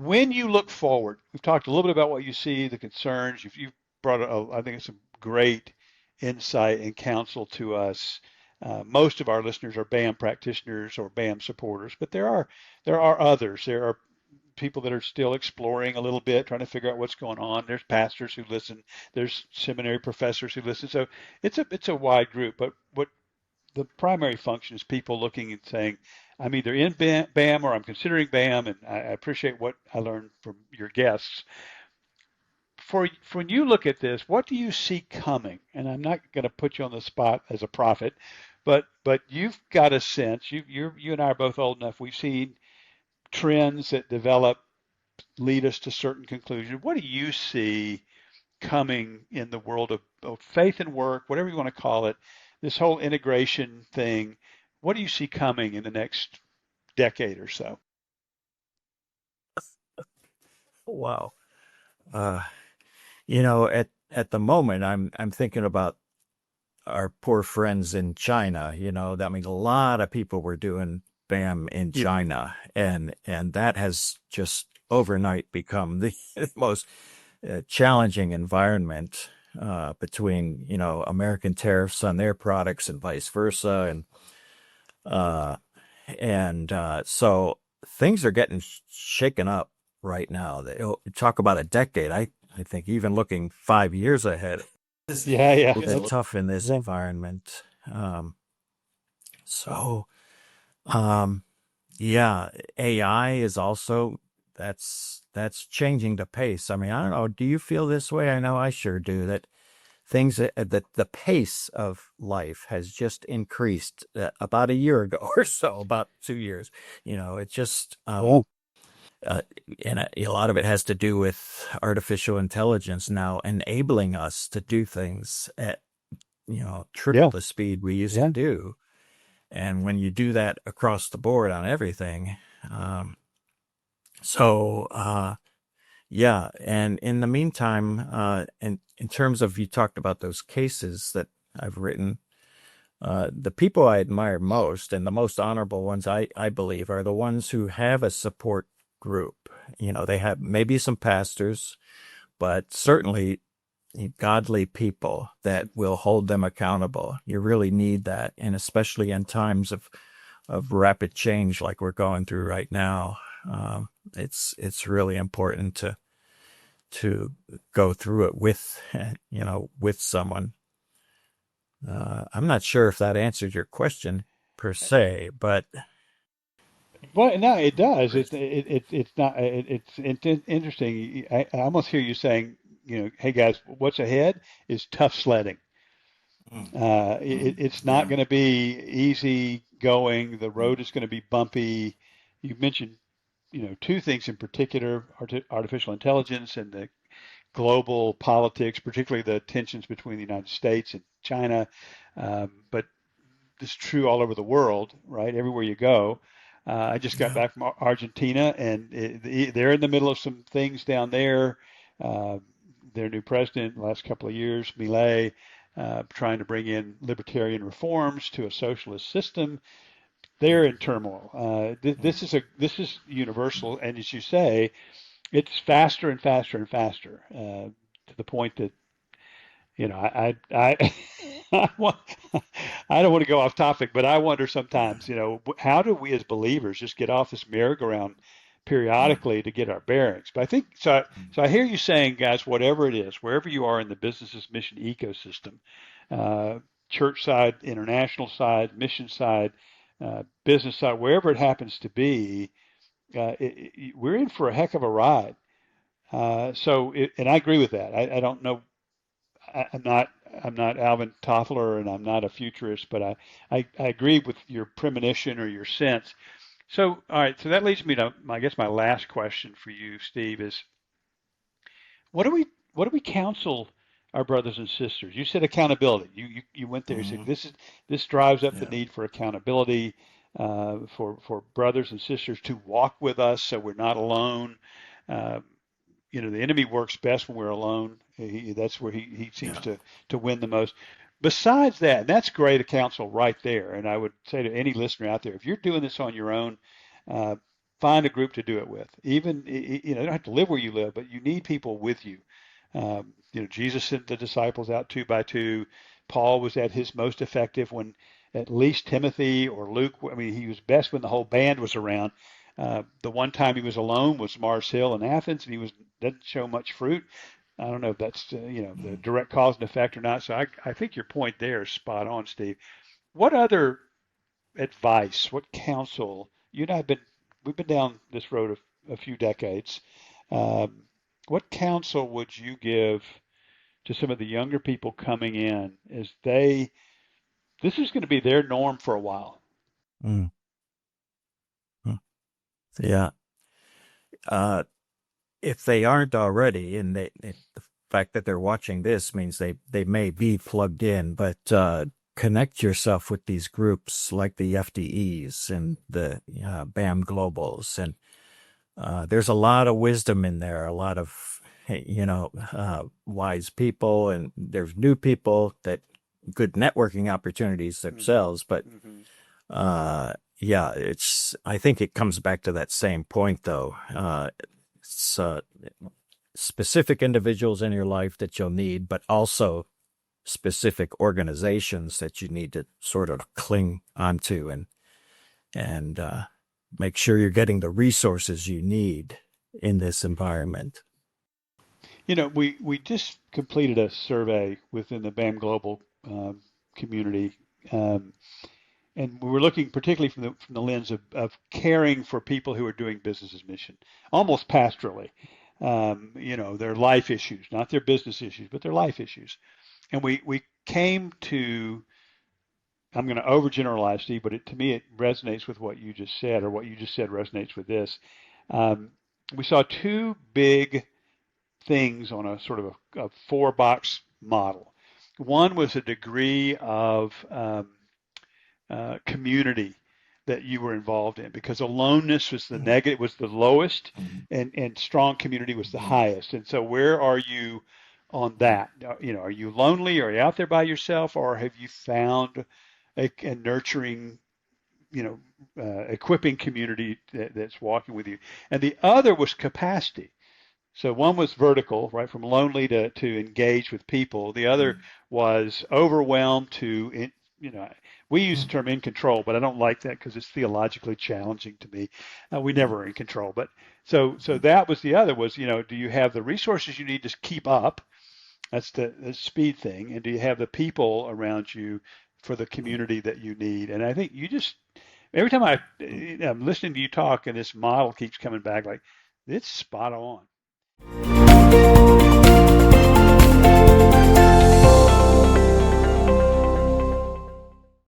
when you look forward, we've talked a little bit about what you see, the concerns. You've brought, I think, it's some great insight and counsel to us. Most of our listeners are BAM practitioners or BAM supporters, but there are others. There are people that are still exploring a little bit, trying to figure out what's going on. There's pastors who listen. There's seminary professors who listen. So it's a wide group. But what the primary function is people looking and saying, I'm either in BAM or I'm considering BAM, and I appreciate what I learned from your guests. For when you look at this, what do you see coming? And I'm not going to put you on the spot as a prophet, but you've got a sense. You and I are both old enough. We've seen trends that develop, lead us to certain conclusions. What do you see coming in the world of faith and work, whatever you want to call it, this whole integration thing? What do you see coming in the next decade or so? Wow. Uh, at the moment, I'm thinking about our poor friends in China. That means a lot of people were doing BAM in Yeah, China, and that has just overnight become the most challenging environment between American tariffs on their products and vice versa, uh, and so things are getting shaken up right now. Talk about a decade. I think even looking 5 years ahead yeah, yeah. will be tough in this environment. So, um, yeah, AI is also that's changing the pace. I mean, I don't know. Do you feel this way? I know I sure do. That that the pace of life has just increased about a year ago or so, about 2 years. It just uh, and a lot of it has to do with artificial intelligence now enabling us to do things at triple Yeah, the speed we used to yeah. do. And when you do that across the board on everything, um, so yeah. And in the meantime, in terms of, you talked about those cases that I've written, the people I admire most and the most honorable ones, I believe, are the ones who have a support group. They have maybe some pastors, but certainly godly people that will hold them accountable. You really need that, and especially in times of rapid change like we're going through right now, it's really important to go through it with with someone. I'm not sure if that answered your question per se, but Well, no, it does. It's not. It's interesting. I almost hear you saying, hey guys, what's ahead is tough sledding. It's not yeah, going to be easy going. The road is going to be bumpy. You mentioned, two things in particular: artificial intelligence and the global politics, particularly the tensions between the United States and China. But it's true all over the world, right? Everywhere you go. I just got yeah, back from Argentina, and they're in the middle of some things down there. Uh, their new president, the last couple of years, Milei, trying to bring in libertarian reforms to a socialist system. They're in turmoil. This is universal, and as you say, it's faster and faster and faster to the point that I want, I don't want to go off topic, but I wonder sometimes, how do we as believers just get off this merry-go-round periodically to get our bearings? But I think so. So I hear you saying, guys, whatever it is, wherever you are in the business's mission ecosystem, uh, church side, international side, mission side, business side, wherever it happens to be, we're in for a heck of a ride. And I agree with that. I don't know. I'm not Alvin Toffler and I'm not a futurist, but I agree with your premonition or your sense. So all right, so that leads me to I guess my last question for you, Steve, is what do we counsel our brothers and sisters? You said accountability. You went there. You said mhm, this drives up the yeah, need for accountability for brothers and sisters to walk with us so we're not alone. Uh, the enemy works best when we're alone. That's where he seems yeah, to win the most. Besides that, and that's great counsel right there. And I would say to any listener out there, if you're doing this on your own, uh, find a group to do it with. Even you know, you don't have to live where you live, but you need people with you. You know, Jesus sent the disciples out two by two. Paul was at his most effective when at least Timothy or Luke. I mean, he was best when the whole band was around. The one time he was alone was Mars Hill in Athens, and he was doesn't show much fruit. I don't know if that's you know the direct cause and effect or not. So I think your point there is spot on, Steve. What other advice, what counsel? You and I have been we've been down this road a few decades. Um, what counsel would you give to some of the younger people coming in as they this is going to be their norm for a while? Mm. Mm. Yeah. Uh, if they aren't already, and the fact that they're watching this means they may be plugged in, but connect yourself with these groups like the FDEs and the BAM Globals, and there's a lot of wisdom in there, a lot of wise people, and there's new people that good networking opportunities Hmm. themselves, but Hmm. yeah, I think it comes back to that same point though. It's specific individuals in your life that you'll need, but also specific organizations that you need to sort of cling onto and make sure you're getting the resources you need in this environment. You know, we just completed a survey within the BAM Global community, um, and we were looking particularly from the lens of caring for people who are doing business as mission, almost pastorally. You know, their life issues, not their business issues, but their life issues. And we came to, I'm going to overgeneralize, Steve, but to me it resonates with what you just said, or what you just said resonates with this. Um, we saw two big things on a sort of a four box model. One was a degree of community that you were involved in because aloneness was the negative was the lowest and strong community was the highest. And so where are you on that? You know, are you lonely? Are you out there by yourself, or have you found a nurturing, you know, equipping community that's walking with you? And the other was capacity. So one was vertical, right, from lonely to engage with people. The other was overwhelmed you know, we use the term in control, but I don't like that because it's theologically challenging to me. We never are in control. But so that was the other was, you know, do you have the resources you need to keep up? That's the speed thing. And do you have the people around you for the community that you need? And I think you just, every time I'm listening to you talk and this model keeps coming back, like, it's spot on.